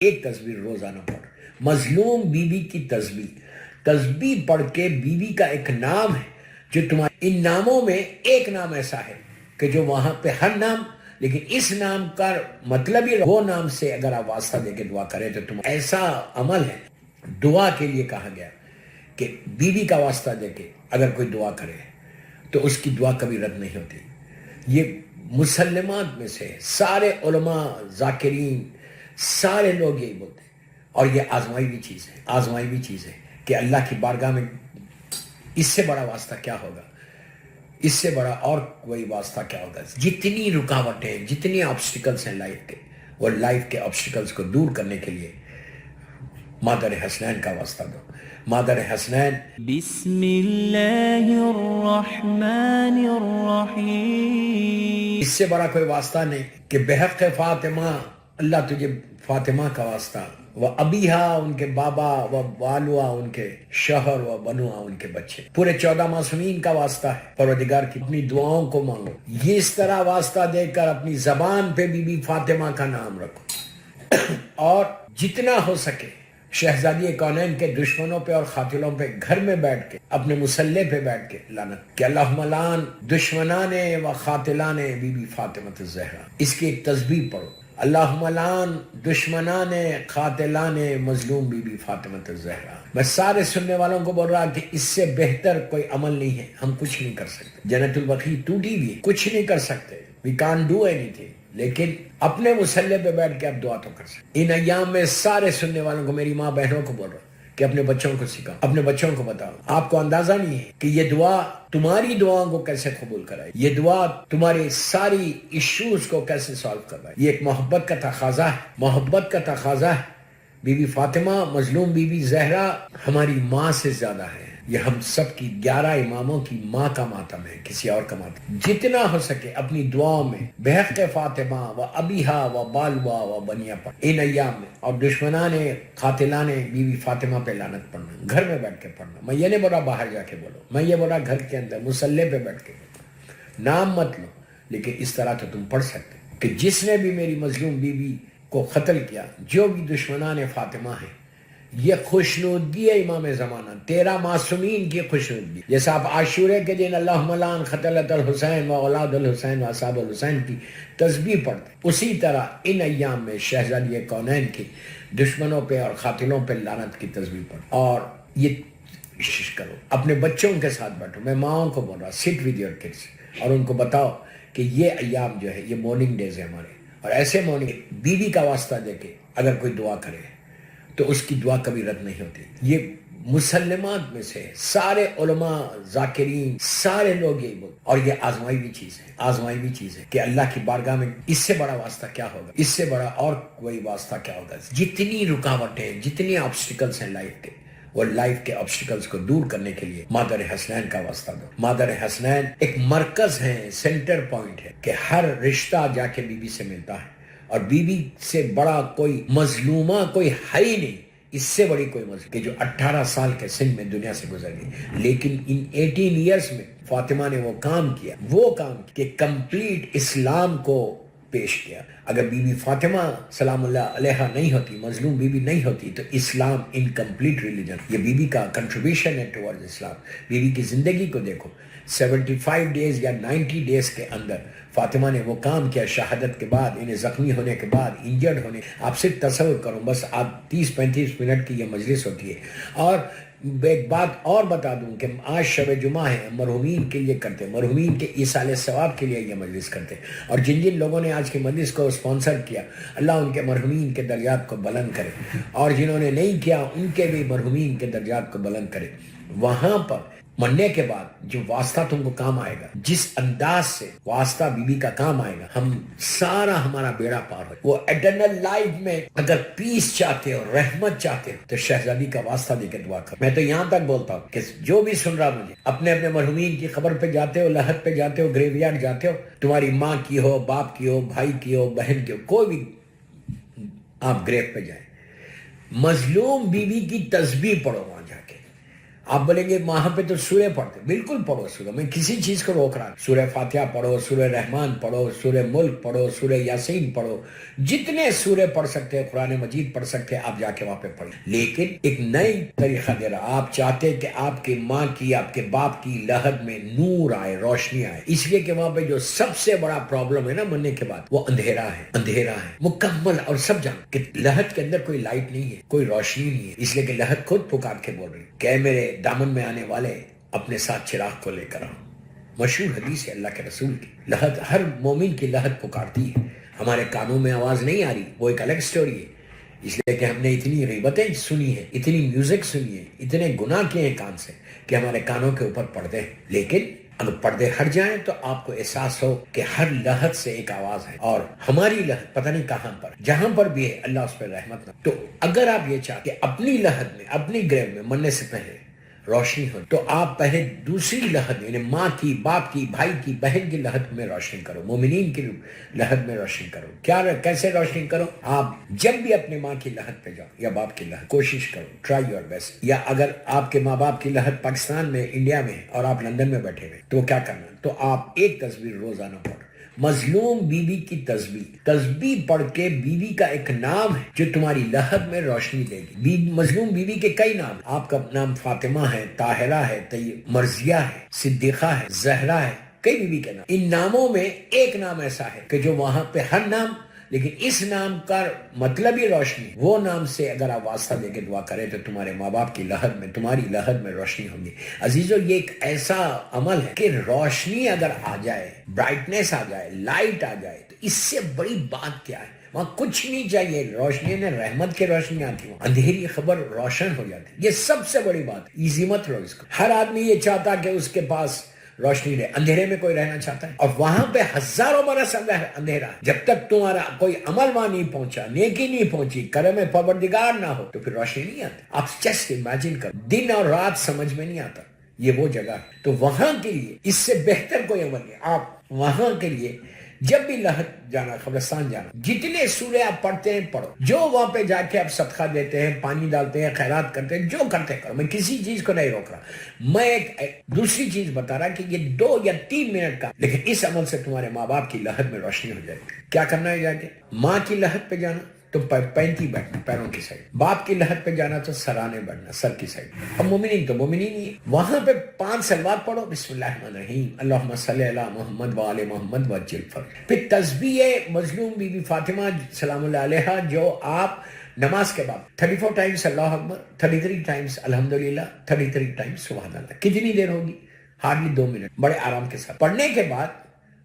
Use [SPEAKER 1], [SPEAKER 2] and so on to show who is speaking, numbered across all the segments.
[SPEAKER 1] ایک تسبیح روزانہ پڑھ. مظلوم بیوی کی تسبیح پڑھ کے بیوی کا ایک نام ہے جو تمہارے ان ناموں میں ایک نام ایسا ہے کہ جو وہاں پہ ہر نام، لیکن اس نام کا مطلب ہی وہ نام سے اگر آپ واسطہ دے کے دعا کریں تو تم ایسا عمل ہے. دعا کے لیے کہا گیا کہ بیوی کا واسطہ دے کے اگر کوئی دعا کرے تو اس کی دعا کبھی رد نہیں ہوتی. یہ مسلمات میں سے سارے علماء ذاکرین سارے لوگ یہی بولتے ہیں. اور یہ آزمائی بھی چیز ہے کہ اللہ کی بارگاہ میں اس سے بڑا واسطہ کیا ہوگا، اس سے بڑا اور کوئی واسطہ کیا ہوگا. جتنی رکاوٹیں، جتنی آبسٹیکلز ہیں لائف کے، وہ لائف کے آبسٹیکلز کو دور کرنے کے لیے مادر حسنین کا واسطہ دو. مادر حسنین
[SPEAKER 2] بسم اللہ الرحمن الرحیم.
[SPEAKER 1] اس سے بڑا کوئی واسطہ نہیں کہ بحق فاطمہ اللہ تجھے فاطمہ کا واسطہ، وہ ابیہا ان کے بابا، وہ والوا ان کے شوہر، وہ بنوا ان کے بچے، پورے 14 معصومین کا واسطہ ہے. پروردگار کی اپنی دعاؤں کو مانگو. یہ اس طرح واسطہ دے کر اپنی زبان پہ بی بی فاطمہ کا نام رکھو اور جتنا ہو سکے شہزادی کونین کے دشمنوں پہ اور قاتلوں پہ گھر میں بیٹھ کے اپنے مسلح پہ بیٹھ کے لعنت کہ اللہم لعن دشمنان و قاتلان بی بی فاطمہ الزہرا. اس کی ایک تسبیح پڑھو. اللہم لعن دشمنان قاتلان مظلوم بی بی فاطمہ الزہرا. میں سارے سننے والوں کو بول رہا کہ اس سے بہتر کوئی عمل نہیں ہے. ہم کچھ نہیں کر سکتے. جنت البقیع ٹوٹی بھی ہے، کچھ نہیں کر سکتے. We can't do anything. لیکن اپنے مسلح پہ بیٹھ کے آپ دعا تو کر سکتے. ان ایام میں سارے سننے والوں کو، میری ماں بہنوں کو بول رہا ہوں کہ اپنے بچوں کو سکھاؤ، اپنے بچوں کو بتاؤ. آپ کو اندازہ نہیں ہے کہ یہ دعا تمہاری دعاؤں کو کیسے قبول کرائے، یہ دعا تمہاری ساری ایشوز کو کیسے سالو کرائے. یہ ایک محبت کا تقاضا ہے، محبت کا تقاضا ہے. بی بی فاطمہ مظلوم بی بی زہرا ہماری ماں سے زیادہ ہے. یہ ہم سب کی 11 اماموں کی ماں کا ماتم ہے، کسی اور کا ماتم. جتنا ہو سکے اپنی دعاؤں میں بحق فاطمہ و ابیہا و بالوا و بنیا پڑھ ان ایام میں، اور دشمنان قاتلان بی بی فاطمہ پہ لعنت پڑھنا، گھر میں بیٹھ کے پڑھنا. میں یہ نہیں بولا باہر جا کے بولو، میں یہ بولا گھر کے اندر مسلح پہ بیٹھ کے بولو. نام مت لو، لیکن اس طرح تو تم پڑھ سکتے کہ جس نے بھی میری مظلوم بی بی کو قتل کیا، جو بھی دشمنان فاطمہ ہیں، یہ خوشنودگی ہے امام زمانہ، 13 معصومین کی خوشنودگی. جیسا آپ عاشورے کے دن اللہم لعن قتلۃ الحسین و اولاد الحسین و اصحاب الحسین کی تسبیح پڑھتے، اسی طرح ان ایام میں شہزادی کونین کی دشمنوں پہ اور قاتلوں پہ لعنت کی تسبیح پڑھو. اور یہ کوشش کرو اپنے بچوں کے ساتھ بیٹھو. میں ماؤں کو بول رہا سٹ ود یور کڈس اور ان کو بتاؤ کہ یہ ایام جو ہے یہ مارننگ ڈیز ہے ہمارے. اور ایسے مارننگ بیوی کا واسطہ دے کے اگر کوئی دعا کرے تو اس کی دعا کبھی رد نہیں ہوتی. یہ مسلمات میں سے سارے علماء ذاکرین سارے لوگ یہی بولتے. اور یہ آزمائی بھی چیز ہے کہ اللہ کی بارگاہ میں اس سے بڑا واسطہ کیا ہوگا، اس سے بڑا اور کوئی واسطہ کیا ہوگا. جتنی رکاوٹیں، جتنی آبسٹیکلز ہیں لائف کے، وہ لائف کے آبسٹیکلز کو دور کرنے کے لیے مادر حسنین کا واسطہ دو. مادر حسنین ایک مرکز ہے، سینٹر پوائنٹ ہے کہ ہر رشتہ جا کے بیوی سے ملتا ہے. اور بیوی سے بڑا کوئی مظلومہ کوئی ہے ہی نہیں. اس سے بڑی کوئی مظلوم کہ جو 18 سال کے سن میں دنیا سے گزر گئی، لیکن ان 18 ایئرس میں فاطمہ نے وہ کام کیا کہ کمپلیٹ اسلام کو پیش کیا. اگر بی بی فاطمہ سلام اللہ علیہ نہیں ہوتی، مظلوم بی بی نہیں ہوتی، تو اسلام انکمپلیٹ ریلیجن. یہ بی بی کا کنٹریبیوشن ہے ٹورڈز اسلام. بی بی کی زندگی کو دیکھو، 75 ڈیز یا 90 ڈیز کے اندر فاطمہ نے وہ کام کیا. شہادت کے بعد، انہیں زخمی ہونے کے بعد، انجرڈ ہونے، آپ صرف تصور کرو، بس آپ 30-35 منٹ کی یہ مجلس ہوتی ہے. اور ایک بات اور بتا دوں کہ آج شب جمعہ ہے، مرحومین کے لیے کرتے، مرحومین کے ایصال ثواب کے لیے یہ مجلس کرتے. اور جن جن لوگوں نے آج کی مجلس کو اسپانسر کیا، اللہ ان کے مرحومین کے درجات کو بلند کرے، اور جنہوں نے نہیں کیا ان کے بھی مرحومین کے درجات کو بلند کرے. وہاں پر مرنے کے بعد جو واسطہ تم کو کام آئے گا، جس انداز سے واسطہ بی بی کا کام آئے گا، ہم سارا ہمارا بیڑا پار ہو. وہ ایٹرنل لائف میں اگر پیس چاہتے ہو، رحمت چاہتے ہو، تو شہزادی کا واسطہ دے کے دعا کرو. میں تو یہاں تک بولتا ہوں کہ جو بھی سن رہا مجھے، اپنے اپنے مرحومین کی قبر پہ جاتے ہو، لحد پہ جاتے ہو، گریو یارڈ جاتے ہو، تمہاری ماں کی ہو، باپ کی ہو، بھائی کی ہو، بہن کی ہو، کوئی بھی، آپ گریو پہ جائیں، مظلوم بیوی کی تسبیح پڑھو. وہاں جا کے آپ بولیں گے وہاں پہ تو سورہ پڑھتے، بالکل پڑھو سورہ، میں کسی چیز کو روک رہا، سورہ فاتحہ پڑھو، سورہ رحمان پڑھو، سورہ ملک پڑھو، سورہ یاسین پڑھو، جتنے سورے پڑھ سکتے ہیں، قرآن مجید پڑھ سکتے ہیں، آپ جا کے وہاں پہ پڑھیں. لیکن ایک نئی طریقہ دے رہا، آپ چاہتے کہ آپ کی ماں کی، آپ کے باپ کی لحد میں نور آئے، روشنی آئے، اس لیے کہ وہاں پہ جو سب سے بڑا پرابلم ہے نا مرنے کے بعد، وہ اندھیرا ہے، اندھیرا ہے مکمل. اور سب جان کہ لحد کے اندر کوئی لائٹ نہیں ہے، کوئی روشنی نہیں ہے، اس لیے کہ لحد خود پکار کے بول رہی کہ میرے دامن میں آنے والے اپنے ساتھ چراغ کو لے کر آؤ. مشہور حدیث ہے اللہ کے رسول کی. لحد ہر مومن کی لحد پکارتی ہے. ہمارے کانوں میں آواز نہیں آ رہی، وہ ایک الگ سٹوری ہے، اس لیے کہ ہم نے اتنی غیبتیں سنی ہیں، اتنی میوزک سنی ہے، اتنے گناہ کیے ہیں کان سے کہ ہمارے کانوں کے اوپر پردے ہیں. لیکن اگر پردے ہٹ جائیں تو آپ کو احساس ہو کہ ہر لحد سے ایک آواز ہے، اور ہماری لحد پتہ نہیں کہاں پر، جہاں پر بھی ہے اللہ اس پہ رحمت نہ. تو اگر آپ یہ چاہتے کہ اپنی لحد میں، اپنی گریو میں مرنے سے پہلے روشنی ہو، تو آپ پہلے دوسری لحد یعنی ماں کی، باپ کی، بھائی کی، بہن کی لحد میں روشنی کرو، مومنین کی لحد میں روشنی کرو. کیسے روشنی کرو؟ آپ جب بھی اپنے ماں کی لحد پہ جاؤ یا باپ کی لحد، کوشش کرو، ٹرائی یور بیسٹ. یا اگر آپ کے ماں باپ کی لحد پاکستان میں، انڈیا میں، اور آپ لندن میں بیٹھے ہوئے، تو کیا کرنا؟ تو آپ ایک تصویر روزانہ پڑھو، مظلوم بی بی کی تسبیح پڑھ کے بیوی کا ایک نام ہے جو تمہاری لحد میں روشنی دے گی. مظلوم بیوی کے کئی نام، آپ کا نام فاطمہ ہے، طاہرہ ہے، مرضیہ ہے، صدیقہ ہے، زہرا ہے، کئی بیوی کے نام. ان ناموں میں ایک نام ایسا ہے کہ جو وہاں پہ ہر نام، لیکن اس نام کا مطلب ہی روشنی، وہ نام سے اگر آپ واسطہ دے کے دعا کریں تو تمہارے ماں باپ کی لحد میں، تمہاری لحد میں روشنی ہوگی. عزیزو، یہ ایک ایسا عمل ہے کہ روشنی اگر آ جائے، برائٹنس آ جائے، لائٹ آ جائے، تو اس سے بڑی بات کیا ہے؟ وہاں کچھ نہیں چاہیے. روشنی نے رحمت کی روشنی آتی ہے، اندھیری خبر روشن ہو جاتی ہے. یہ سب سے بڑی بات ہے. ایزی مت لو اس کو. ہر آدمی یہ چاہتا کہ اس کے پاس روشنی رہے، اندھیرے میں کوئی رہنا چاہتا ہے؟ اور وہاں پہ ہزاروں برس اندھیرا. جب تک تمہارا کوئی عمل وہاں نہیں پہنچا، نیکی نہیں پہنچی، کرم پروردگار نہ ہو، تو پھر روشنی نہیں آتی. آپ جسٹ امیجن کرو، دن اور رات سمجھ میں نہیں آتا. یہ وہ جگہ ہے. تو وہاں کے لیے اس سے بہتر کوئی عمل نہیں. آپ وہاں کے لیے جب بھی لحد جانا، قبرستان جانا، جتنے سورے آپ پڑھتے ہیں پڑھو. جو وہاں پہ جا کے آپ صدقہ دیتے ہیں، پانی ڈالتے ہیں، خیرات کرتے ہیں، جو کرتے ہیں کرو. میں کسی چیز کو نہیں روک رہا. میں ایک دوسری چیز بتا رہا کہ یہ 2 یا 3 منٹ کا، لیکن اس عمل سے تمہارے ماں باپ کی لحد میں روشنی ہو جائے گی. کیا کرنا ہے؟ جا کے ماں کی لحد پہ جانا تو پینتی بیٹھنا پیروں کی سائڈ، باپ کی لحد پہ جانا تو سرانے بیٹھنا سر کی سائڈ. اب مومنین تو مومنین ہی وہاں پہ 5 صلوات پڑھو. بسم اللہ الرحمن الرحیم، اللہم صلی علی محمد وآل محمد وعجل فرج. پھر تسبیح مظلوم بی بی فاطمہ سلام اللہ علیہا، جو آپ نماز کے بعد 34 ٹائمز اللہ اکبر، 33 ٹائمز الحمدللہ، 33 ٹائمز سبحان اللہ. کتنی دیر ہوگی؟ ہارڈلی 2 منٹ، بڑے آرام کے ساتھ. پڑھنے کے بعد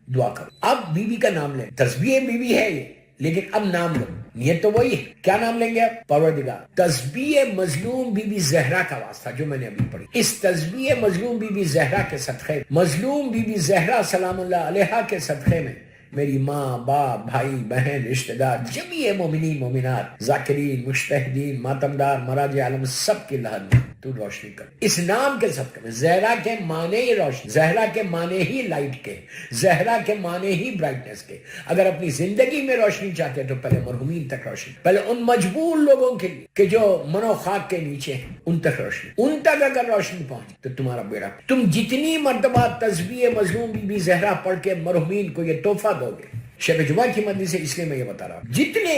[SPEAKER 1] دعا کرو. اب بی بی کا نام لیں. تسبیح بی بی ہے یہ، لیکن اب نام لو. نیت تو وہی ہے. کیا نام لیں گے آپ؟ پروردگار. تسبیح مظلوم بی بی زہرا کا واسطہ جو میں نے ابھی پڑھی، اس تسبیح مظلوم بی بی زہرا کے صدقے، مظلوم بی بی زہرا سلام اللہ علیہا کے صدقے میں میری ماں، باپ، بھائی، بہن، رشتہ دار، جمیع مومنین مومنات، ذاکرین، مجتہدین، ماتمدار، مراج عالم، سب کی لحد میں تو روشنی کر. اس نام کے صدقے میں. زہرا کے معنی ہی روشنی، زہرا کے معنی ہی لائٹ کے، زہرا کے معنی ہی برائٹنس کے. اگر اپنی زندگی میں روشنی چاہتے ہیں تو پہلے مرحومین تک روشنی، پہلے ان مجبور لوگوں کے لیے کہ جو منو خاک کے نیچے ہیں، ان تک روشنی. ان تک اگر روشنی پہنچ تو تمہارا بیڑا. تم جتنی مرتبہ تسبیح مظلوم بی بی زہرا پڑھ کے مرحومین کو یہ تحفہ دو گے، شب جمعہ کی مجلس سے اس لیے میں یہ بتا رہا ہوں، جتنے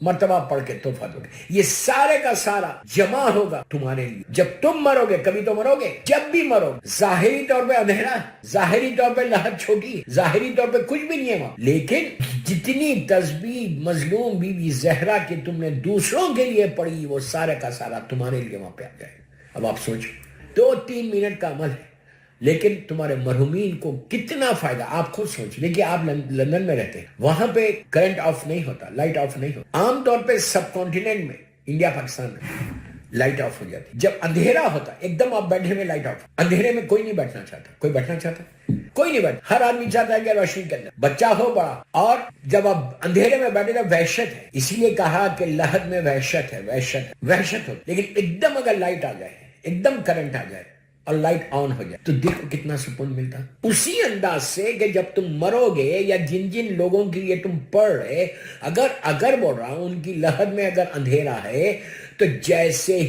[SPEAKER 1] مرتبہ پڑھ کے تحفہ دو گے، یہ سارے کا سارا جمع ہوگا تمہارے لیے. جب تم مرو گے، کبھی تو مرو گے، جب بھی مرو، ظاہری طور پہ اندھیرا، ظاہری طور پہ لحد چھوٹی، ظاہری طور پہ کچھ بھی نہیں ہے وہاں، لیکن جتنی تسبیح مظلوم بی بی زہرا کی تم نے دوسروں کے لیے پڑھی، وہ سارے کا سارا تمہارے لیے وہاں پہ آ جائے. اب آپ سوچو، 2-3 منٹ کا عمل ہے، لیکن تمہارے مرحومین کو کتنا فائدہ. آپ خود سوچ لیں کہ آپ لندن میں رہتے ہیں، وہاں پہ کرنٹ آف نہیں ہوتا، لائٹ آف نہیں ہوتا. عام طور پہ سب کانٹیننٹ میں، انڈیا پاکستان میں لائٹ آف ہو جاتی. جب اندھیرا ہوتا ایک دم آپ بیٹھے ہوئے، لائٹ آف. اندھیرے میں کوئی نہیں بیٹھنا چاہتا. کوئی بیٹھنا چاہتا؟ کوئی نہیں بیٹھتا. ہر آدمی چاہتا ہے کہ روشنی کے اندر، بچہ ہو بڑا. اور جب آپ اندھیرے میں بیٹھے تو وحشت ہے. اسی لیے کہا کہ لحد میں وحشت ہے، وحشت ہو. لیکن ایک دم اگر لائٹ آ جائے، ایک دم کرنٹ آ جائے اور لائٹ آن ہو جائے تو دیکھو کتنا سکون ملتا. اسی انداز سے کہ جب تم مرو گے یا جن جن لوگوں کے لیے تم پڑھ رہے، اگر بول رہا ہوں ان کی لحد میں اگر اندھیرا ہے تو جیسے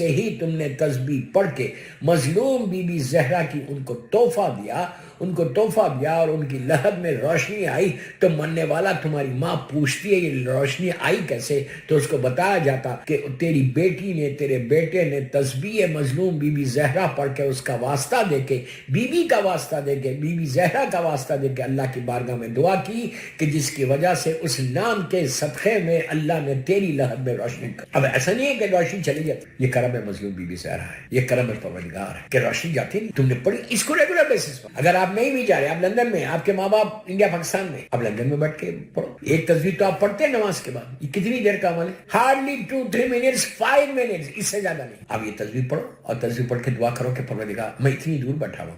[SPEAKER 1] ہی تم نے تسبیح پڑھ کے مظلوم بی بی زہرا کی ان کو تحفہ دیا اور ان کی لہد میں روشنی آئی تو مرنے والا تمہاری ماں پوچھتی ہے یہ روشنی آئی کیسے؟ تو اس کو بتایا جاتا کہ تیری بیٹی نے تیرے بیٹے نے تسبیح مظلوم بی بی زہرا پڑھ کے اس کا واسطہ دے کے بی بی زہرا کا واسطہ دے کے اللہ کی بارگاہ میں دعا کی کہ جس کی وجہ سے اس نام کے صدقے میں اللہ نے تیری لہد میں روشنی کر. اب ایسا نہیں ہے کہ روشنی چلی جاتی. یہ کرم ہے مظلوم بی بی زہرا ہے, یہ کرم ہے پروردگار ہے کہ روشنی جاتی نہیں. تم نے پڑھی اس کو ریگولر بیسس پر. اگر آپ نہیں بھی جا رہے, آپ لندن میں, آپ کے ماں باپ انڈیا پاکستان میں, آپ لندن میں بیٹھ کے پڑھو. ایک تسبیح تو آپ پڑھتے ہیں نماز کے بعد. یہ کتنی دیر کا عمل ہے؟ ہارڈلی 2-3 منٹس 5 منٹس, اس سے زیادہ نہیں. آپ یہ تسبیح پڑھو اور تسبیح پڑھ کے دعا کرو کہ پروردگار میں اتنی دور بیٹھا ہوں,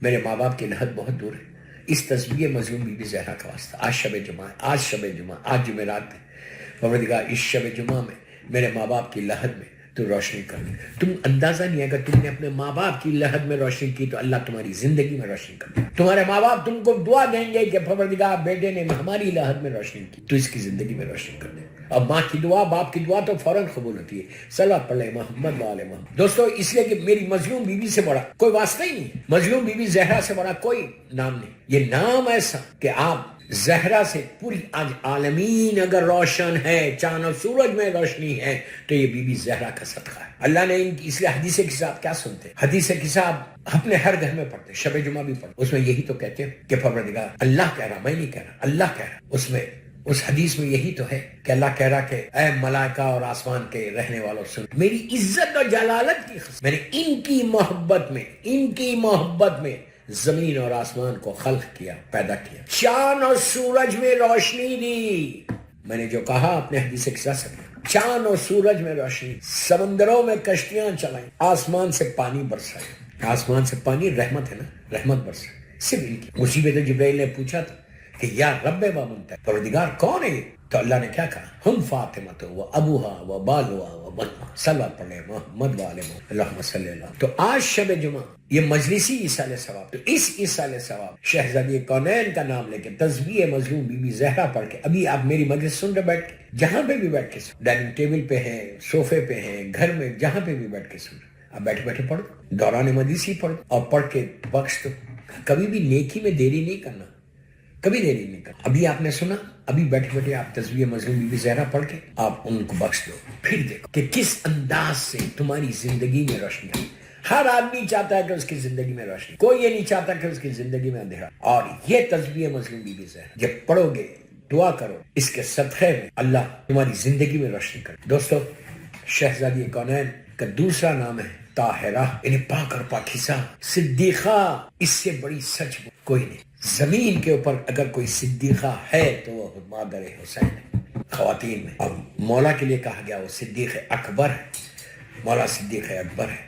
[SPEAKER 1] میرے ماں باپ کی لحد بہت دور ہے, اس تسبیح مظلوم بی بی زہرا کا واسطہ. آج شب جمعہ, آج جمعرات ہے, پروردگار اس شب جمعہ میں میرے ماں باپ کی لحد میں تو روشنی کر دے. تم اندازہ نہیں ہے اگر تم نے اپنے ماں باپ کی لحد میں روشنی کی تو اللہ تمہاری زندگی میں روشنی کر دے. تمہارے ماں باپ تم کو دعا دیں گے کہ پروردگار بیٹے نے ہماری لحد میں روشنی کی تو اس کی زندگی میں روشنی کر دے. اب ماں کی دعا, باپ کی دعا تو فوراً قبول ہوتی ہے. صلوات پڑھ لیں محمد و آل محمد. دوستو اس لیے کہ میری مظلوم بیوی سے بڑا کوئی واسطہ ہی نہیں ہے, مظلوم بیوی زہرا سے بڑا کوئی نام نہیں. یہ نام ایسا کہ آپ زہرا سے پوری آج عالمین اگر روشن ہے, چاند اور سورج میں روشنی ہے تو یہ بی بی زہرا کا صدقہ ہے. اللہ نے ان کی, اس لیے حدیث کتاب کیا سنتے, حدیث کتاب اپنے ہر گھر میں پڑھتے, شب جمعہ بھی پڑھتے. اس میں یہی تو کہتے ہیں کہ پروردگار اللہ کہہ رہا, میں نہیں کہہ رہا, اللہ کہہ رہا. اس میں اس حدیث میں یہی تو ہے کہ اللہ کہہ رہا کہ اے ملائکہ اور آسمان کے رہنے والوں سن, میری عزت اور جلالت کی قسم, میں نے ان کی محبت میں زمین اور آسمان کو خلق کیا, پیدا کیا, چاند اور سورج میں روشنی دی. میں نے جو کہا اپنے حدیث کے ساتھ, چاند اور سورج میں روشنی, سمندروں میں کشتیاں چلائیں, آسمان سے پانی برسائے. آسمان سے پانی رحمت ہے نا, رحمت برسائے. صرف ان کی اسی پہ تو جبرائیل نے پوچھا تھا کہ یا رب و منتہ, پروردگار کون ہے؟ تو اللہ نے کیا کہا, ہم فاطمہ و ابوہا و بالوا و بنہا. صلوات پڑھ لیں محمد و آل محمد اللہم صلی اللہ. تو آج شب جمعہ یہ مجلسی ایصال ثواب, تو اس ایصال ثواب شہزادی کونین کا نام لے کے تسبیح مظلوم بی بی زہرا پڑھ کے, ابھی آپ میری مجلس سن رہے بیٹھ کے, جہاں پہ بھی بیٹھ کے سن, ڈائننگ ٹیبل پہ ہیں, صوفے پہ ہیں, گھر میں, جہاں پہ بھی بیٹھ کے سن, اب بیٹھے بیٹھے پڑھو, دوران مجلس ہی پڑھو اور پڑھ کے بخش دو. کبھی بھی نیکی میں دیری نہیں کرنا, کبھی دیری نہیں کرنا. ابھی آپ نے سنا, ابھی بیٹھے بیٹھے آپ تسبیح مظلوم بی بی زہرا پڑھ کے آپ ان کو بخش دو. پھر دیکھو کہ کس انداز سے تمہاری زندگی میں روشنی ہے. ہر آدمی چاہتا ہے کہ اس کی زندگی میں روشنی, کوئی یہ نہیں چاہتا کہ اس کی زندگی میں اندھیرا. اور یہ تسبیح مظلوم بی بی زہرا جب پڑھو گے, دعا کرو, اس کے صدقے میں اللہ تمہاری زندگی میں روشنی کرے. دوستو شہزادی کونین کا دوسرا نام ہے طاہرہ, یعنی پاک اور پاکیزہ, صدیقہ. اس سے بڑی سچ کوئی نہیں. زمین کے اوپر اگر کوئی صدیقہ ہے تو وہ مادر حسین ہے خواتین میں. اب مولا کے لیے کہا گیا وہ صدیق اکبر ہے, مولا صدیق اکبر ہے.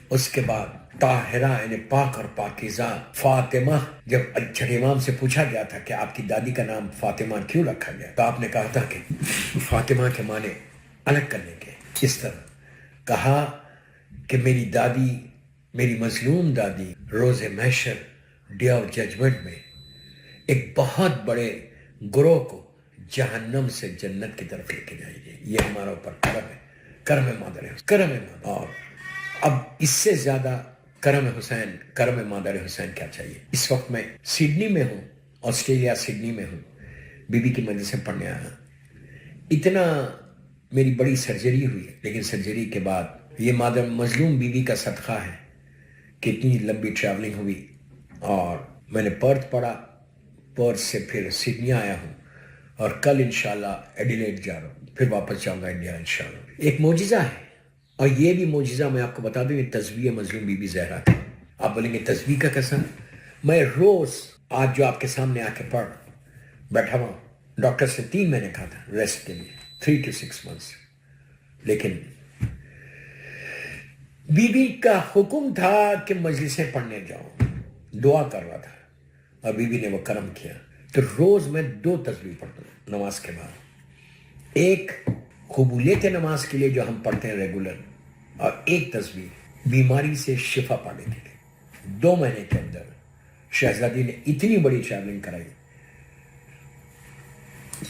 [SPEAKER 1] اس کے بعد طاہرہ یعنی پاک اور پاکیزہ فاطمہ. جب چھٹے امام سے پوچھا گیا تھا کہ آپ کی دادی کا نام فاطمہ کیوں رکھا گیا, تو آپ نے کہا تھا کہ فاطمہ کے معنی الگ کرنے کے. اس طرح کہا کہ میری دادی, میری مظلوم دادی روز محشر, ڈے آف ججمنٹ میں ایک بہت بڑے گروہ کو جہنم سے جنت کی طرف لے کے جائے گی. یہ ہمارا اوپر کرم ہے, کرم مادر ہے, کرم مادر. اور اب اس سے زیادہ کرم حسین, کرم مادر حسین کیا چاہیے. اس وقت میں سڈنی میں ہوں, آسٹریلیا سڈنی میں ہوں, بی بی کی مجلس سے پڑھنے آیا. اتنا میری بڑی سرجری ہوئی, لیکن سرجری کے بعد یہ مادر مظلوم بی بی کا صدقہ ہے کہ اتنی لمبی ٹریولنگ ہوئی. اور میں نے پرتھ پڑھا, پرتھ سے پھر سڈنی آیا ہوں, اور کل انشاءاللہ ایڈیلیڈ جا رہا ہوں, پھر واپس جاؤں گا انڈیا انشاءاللہ. ایک معجزہ ہے, اور یہ بھی معجزہ میں آپ کو بتا دوں, یہ تسبیح مظلوم بی بی زہرا کا. آپ بولیں گے تسبیح کا کیسا؟ میں روز آج جو آپ کے سامنے آ کے پڑھ بیٹھا ہوں, ڈاکٹر سے 3 مہینے کہا تھا ریسٹ کے لیے, 3 to 6 months, لیکن بی بی کا حکم تھا کہ مجلسیں پڑھنے جاؤ, دعا کر رہا تھا, اور بی بی نے وہ کرم کیا. تو روز میں 2 تسبیح پڑھتا ہوں نماز کے بعد. ایک قبولیت نماز کے لیے جو ہم پڑھتے ہیں ریگولر, اور ایک تسبیح بیماری سے شفا پانے کے لیے. 2 مہینے کے اندر شہزادی نے اتنی بڑی ٹریولنگ کرائی,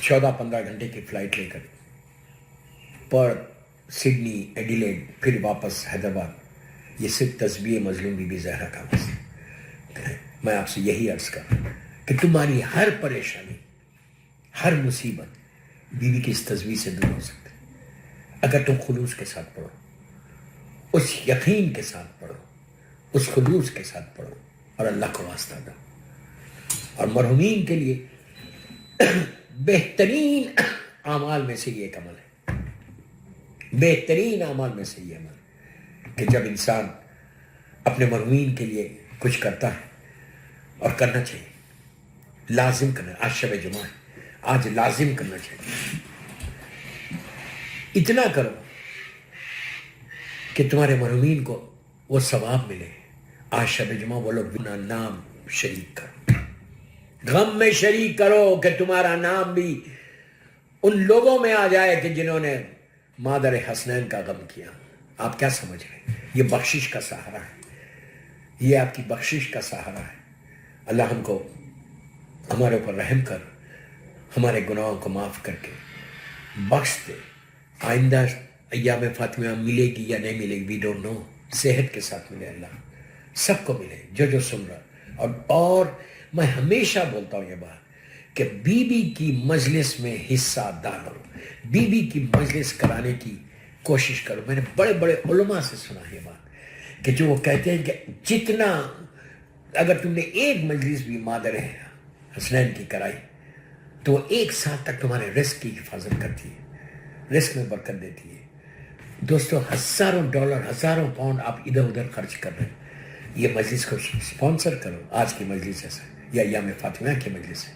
[SPEAKER 1] 14-15 گھنٹے کی فلائٹ لے کر, پر سڈنی، ایڈیلیڈ، پھر واپس حیدرآباد، یہ صرف تسبیح مظلوم بی بی زہرا کا مسئلہ ہے۔ میں آپ سے یہی عرض کر رہا ہوں کہ تمہاری ہر پریشانی، ہر مصیبت بی بی کی اس تسبیح سے دور ہو سکتی ہے اگر تم خلوص کے ساتھ پڑھو، اس یقین کے ساتھ پڑھو، اس خلوص کے ساتھ پڑھو اور اللہ کو واسطہ دو۔ اور مرحومین کے لیے بہترین اعمال میں سے یہ ایک عمل ہے، بہترین اعمال میں سے یہ عمل کہ جب انسان اپنے مرحومین کے لیے کچھ کرتا ہے، اور کرنا چاہیے، لازم کرنا، آج شب جمعہ ہے، آج لازم کرنا چاہیے، اتنا کرو کہ تمہارے مرحومین کو وہ ثواب ملے۔ آج شب جمعہ وہ لوگ بنا نام شریک کرو، غم میں شریک کرو کہ تمہارا نام بھی ان لوگوں میں آ جائے کہ جنہوں نے مادر حسنین کا غم کیا۔ آپ کیا سمجھ رہے ہیں؟ یہ بخشش کا سہارا ہے، یہ آپ کی بخشش کا سہارا ہے۔ اللہ ہم کو، ہمارے اوپر رحم کر، ہمارے گناہوں کو معاف کر کے بخش دے۔ آئندہ ایام فاطمہ ملے گی یا نہیں ملے گی، وی ڈونٹ نو، صحت کے ساتھ ملے، اللہ سب کو ملے جو سن رہا۔ اور میں ہمیشہ بولتا ہوں یہ بات کہ بی بی کی مجلس میں حصہ ڈالو، بی بی کی مجلس کرانے کی کوشش کرو۔ میں نے بڑے بڑے علماء سے سنا یہ بات کہ جو وہ کہتے ہیں کہ جتنا، اگر تم نے ایک مجلس بھی مادر حسنین کی کرائی تو وہ ایک سال تک تمہارے رزق کی حفاظت کرتی ہے، رزق میں برکت دیتی ہے۔ دوستو، ہزاروں ڈالر، ہزاروں پاؤنڈ آپ ادھر ادھر خرچ کر رہے ہیں، یہ مجلس کو سپانسر کرو، آج کی مجلس ایسا یا ایام فاطمہ کی مجلس ہے۔